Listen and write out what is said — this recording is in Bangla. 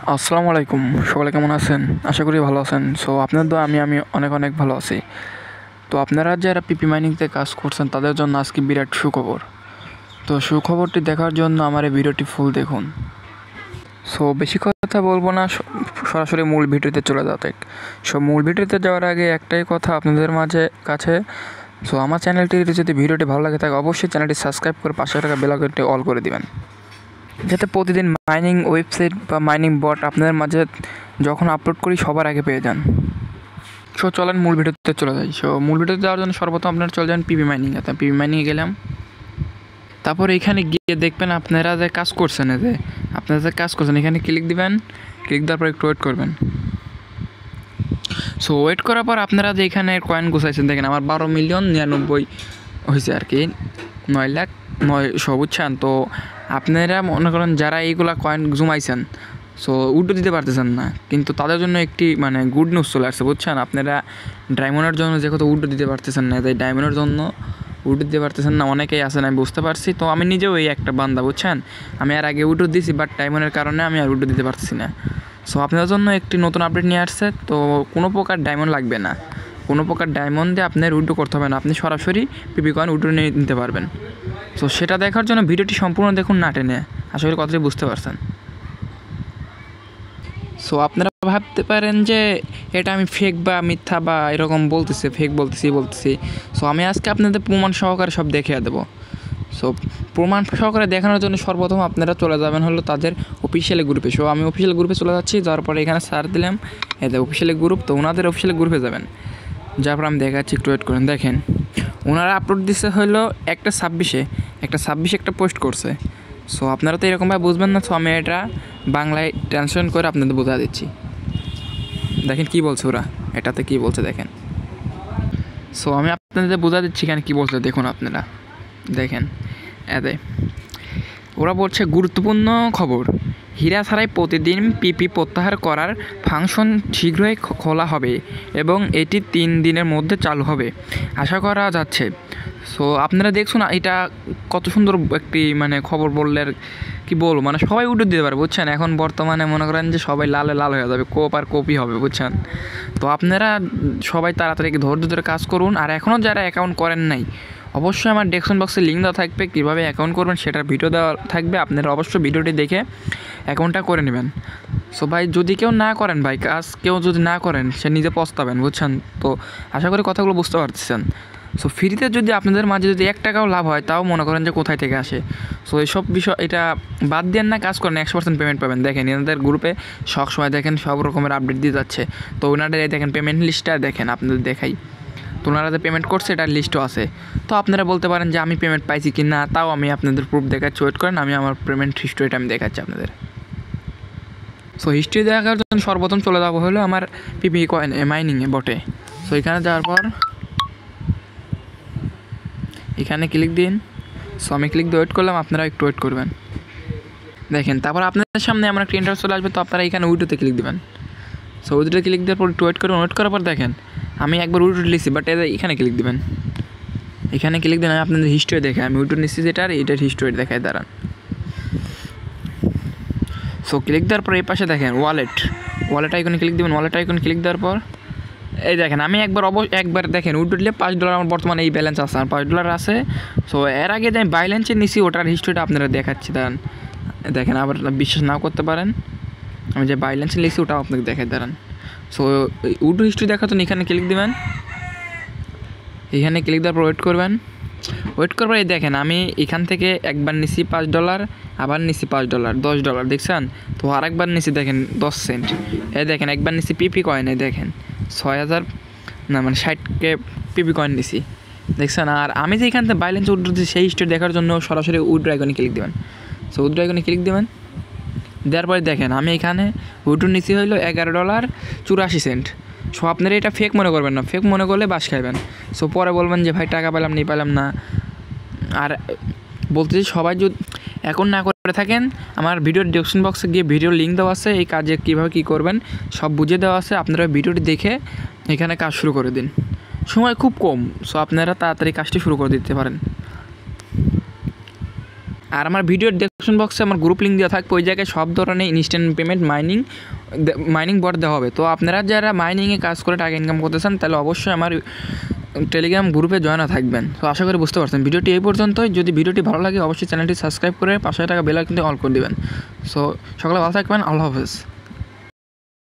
আসসালামু আলাইকুম, সকলে কেমন আছেন? আশা করি ভালো আছেন। সো আপনার দোয়া আমি অনেক ভালো আছি। তো আপনারা যারা পিপি মাইনিংতে কাজ করছেন তাদের জন্য আজকে বিরাট সুখবর। তো সুখবরটি দেখার জন্য আমার এই ভিডিওটি ফুল দেখুন। সো বেশি কথা বলবো না, সরাসরি মূল ভিডিওতে চলে যাওয়া যাক। সো মূল ভিডিওতে যাওয়ার আগে একটাই কথা আপনাদের কাছে। সো আমার চ্যানেলটির যদি ভিডিওটি ভালো লাগে থাকে অবশ্যই চ্যানেলটি সাবস্ক্রাইব করে পাশে থাকা বেল আইকনটি অল করে দিবেন, যাতে প্রতিদিন মাইনিং ওয়েবসাইট বা মাইনিং বট আপনাদের মাঝে যখন আপলোড করি সবার আগে পেয়ে যান। সো চলেন মূল ভিডিওতে চলে যাই। সো মূল ভিডিওতে যাওয়ার জন্য সর্বপ্রথম আপনারা চলে যান পিপি মাইনিং। পিপি মাইনিংয়ে গেলাম, তারপর এখানে গিয়ে দেখবেন আপনারা যে কাজ করছেন এখানে ক্লিক দিবেন। ক্লিক দেওয়ার পর একটু ওয়েট করবেন। সো ওয়েট করার পর আপনারা যে এখানে কয়েন গুছাইছেন দেখেন আমার 12,099,000 হয়েছে আর কি, 9,09,000 বুঝছেন। তো আপনারা মনে করেন যারা এইগুলা কয়েন জমাইছেন, সো উড্ডো দিতে পারতেছেন না, কিন্তু তাদের জন্য একটি গুড নিউজ চলে আসছে বুঝছেন। আপনারা ডায়মন্ডের জন্য যে কত উড্ডো দিতে পারতেছেন না, তাই ডায়মন্ডের জন্য উড্ডো দিতে পারতেছেন না অনেকেই আছেন, আমি বুঝতে পারছি। তো আমি নিজেও এই একটা বান্দা বুঝছেন, আমি আর আগে উড্ডো দিয়েছি, বাট ডায়মন্ডের কারণে আমি আর উড্ডো দিতে পারছি না। সো আপনাদের জন্য একটি নতুন আপডেট নিয়ে আসছে। তো কোনো প্রকার ডায়মন্ড লাগবে না, কোনো প্রকার ডায়মন্ড দিয়ে আপনার উড্ডো করতে হবে না, আপনি সরাসরি পিপি কয়েন উড্ডো নিয়ে নিতে পারবেন। সো সেটা দেখার জন্য ভিডিওটি সম্পূর্ণ দেখুন, না টেনে। আশা করি কথাটি বুঝতে পারছেন। সো আপনারা ভাবতে পারেন যে এটা আমি ফেক বা মিথ্যা বা এরকম ফেক বলতেছি। সো আমি আজকে আপনাদের প্রমাণ সহকারে সব দেখিয়ে দেবো। সো প্রমাণ সহকারে দেখানোর জন্য সর্বপ্রথম আপনারা চলে যাবেন হলো তাদের অফিসিয়াল গ্রুপে। সো আমি অফিসিয়াল গ্রুপে চলে যাচ্ছি, যাওয়ার পরে এখানে সার্চ দিলাম এদের অফিসিয়াল গ্রুপ। তো ওনাদের অফিসিয়াল গ্রুপে যাবেন, যার পর আমি দেখাচ্ছি, একটু ওয়েট করেন। দেখেন ওনারা আপলোড দিচ্ছে হলো একটা 26 একটা পোস্ট করছে। সো আপনারা তো এরকমভাবে বুঝবেন না, সো আমি এটা বাংলায় ট্রান্সলেট করে আপনাদের বোঝা দিচ্ছি। দেখেন কী বলছে ওরা, এটাতে কী বলছে দেখেন। সো আমি আপনাদের বোঝা দিচ্ছি এখানে কী বলছে, দেখুন আপনারা দেখেন। এতে ওরা বলছে গুরুত্বপূর্ণ খবর, হীরা ছাড়াই প্রতিদিন পিপি প্রত্যাহার করার ফাংশন শীঘ্রই খোলা হবে এবং এটি 3 দিনের মধ্যে চালু হবে আশা করা যাচ্ছে। সো আপনারা দেখুন এটা কত সুন্দর একটি খবর বললে কি বলবো, সবাই উঠে দিতে পারে বুঝছেন। এখন বর্তমানে মনে করেন যে সবাই লালে লাল হয়ে যাবে, কোপ আর কপি হবে বুঝছেন। তো আপনারা সবাই তাড়াতাড়ি ধৈর্য ধরে কাজ করুন। আর এখনও যারা অ্যাকাউন্ট করেন নাই, অবশ্যই আমার ডেসক্রিপশন বক্সে লিঙ্ক দেওয়া থাকবে, কীভাবে অ্যাকাউন্ট করবেন সেটার ভিডিও দেওয়া থাকবে, আপনারা অবশ্যই ভিডিওটি দেখে অ্যাকাউন্টটা করে নেবেন। সো ভাই যদি কেউ না করেন, কাজ কেউ যদি না করেন সে নিজে পস্তাবেন বুঝছেন। তো আশা করি কথাগুলো বুঝতে পারতেছেন। সো ফ্রিতে যদি আপনাদের মাঝে যদি 1 টাকাও লাভ হয়, তাও মনে করেন যে কোথায় থেকে আসে। সো এইসব বিষয় এটা বাদ দেন না, কাজ করেন, 100% পেমেন্ট পাবেন। দেখেন এনাদের গ্রুপে সময় দেখেন সব রকমের আপডেট দিয়ে যাচ্ছে। তো ওনাদের দেখেন পেমেন্ট লিস্টটা দেখেন, আপনাদের দেখাই। তো ওনারা যে পেমেন্ট করছে এটার লিস্টও আছে। তো আপনারা বলতে পারেন যে আমি পেমেন্ট পাইছি কি না, তাও আমি আপনাদের প্রুফ দেখাচ্ছি, ওয়েট করেন, আমি আমার পেমেন্ট হিস্ট্রিটা আমি দেখাচ্ছি আপনাদের। সো হিস্ট্রি দেখার জন্য সর্বপ্রথম চলে যাবো হলো আমার পিপি কয়েন মাইনিংয়ে বটে। সো এখানে যাওয়ার পর এখানে ক্লিক দিন। সো আমি ক্লিক দিয়ে ওয়েট করলাম, আপনারা একটু ওয়েট করবেন। দেখেন তারপর আপনাদের সামনে আমার একটা ইন্টারভিউ চলে আসবে। তো আপনারা এখানে উইডোতে ক্লিক দেবেন। সো উইডোতে ক্লিক দেওয়ার পর একটু ওয়েট করবেন। ওয়েট করার পর দেখেন আমি একবার উইডো লিখছি, বাট এখানে ক্লিক দেবেন। এখানে ক্লিক দেন, আমি আপনাদের হিস্ট্রি দেখাই, আমি উইডো নিচ্ছি যেটা, আর এটার হিস্ট্রি দেখায় দাঁড়ান। সো ক্লিক দেওয়ার পর এই পাশে দেখেন ওয়ালেট আইকনে ক্লিক দেবেন। ওয়ালেট আইকনে ক্লিক দেওয়ার পর এই দেখেন আমি একবার দেখেন উইডো দিলে $5 আমার বর্তমানে এই ব্যালেন্স আছে, আর $5 আছে। সো এর আগে যে আমি বাইল্যান্সে নিছি ওটার হিস্ট্রিটা আপনারা দেখাচ্ছি, দাঁড়ান। দেখেন আবার বিশ্বাস নাও করতে পারেন, আমি যে বাইল্যান্সে লিখছি ওটাও আপনাকে দেখাই, দাঁড়ান। সো উইডো হিস্ট্রি দেখার জন্য এখানে ক্লিক দেবেন। এখানে ক্লিক দেওয়ার পর ওয়েট করবেন। ওয়েট করবার এই দেখেন আমি এখান থেকে একবার নিছি $5, আবার নিছি $5, $10 দেখছেন। তো আরেকবার নিছি দেখেন 10 সেন্ট। এই দেখেন একবার নিছি পিপি কয়েন, এই দেখেন 6000 না 60K পিপি কয়েন নিছি দেখছেন। আর আমি যে এখান থেকে বাইলেন্স উইড্রো দিচ্ছি সেই হিস্ট্রি দেখার জন্য সরাসরি উইড্রো আইকনে ক্লিক দেবেন। সো উইড্রো আইকনে ক্লিক দেবেন, দেওয়ার পরে দেখেন আমি এখানে উইড্রো নিছি হইলো $11.84। সো আপনারা এটা ফেক মনে করবেন না, ফেক মনে করলে বাস খাইবেন। সো পরে বলবেন যে ভাই টাকা পেলাম না। আর বলতেছি সবাই যদি এখন না করে থাকেন, আমার ভিডিওর ডেসক্রিপশন বক্সে গিয়ে ভিডিও লিঙ্ক দেওয়া আছে, এই কাজে কীভাবে কী করবেন সব বুঝিয়ে দেওয়া আছে। আপনারা ভিডিওটি দেখে এখানে কাজ শুরু করে দিন, সময় খুব কম। সো আপনারা তাড়াতাড়ি কাজটি শুরু করে দিতে পারেন। আর আমার ভিডিওর ডিসক্রিপশন বক্সে আমার গ্রুপ লিঙ্ক দেওয়া থাকবে, ওই জায়গায় সব ধরনের ইনস্ট্যান্ট পেমেন্ট মাইনিং বট দেওয়া হবে। তো আপনারা যারা মাইনিংয়ে কাজ করে টাকা ইনকাম করতে চান তাহলে অবশ্যই আমার টেলিগ্রাম গ্রুপে জয়েন থাকবেন। তো আশা করি বুঝতে পারছেন ভিডিওটি এই পর্যন্তই। যদি ভিডিওটি ভালো লাগে অবশ্যই চ্যানেলটি সাবস্ক্রাইব করে পাশে টাকা বেল আইকনটি অল করে দেবেন। সো সকলে ভালো থাকবেন, আল্লাহ হাফেজ।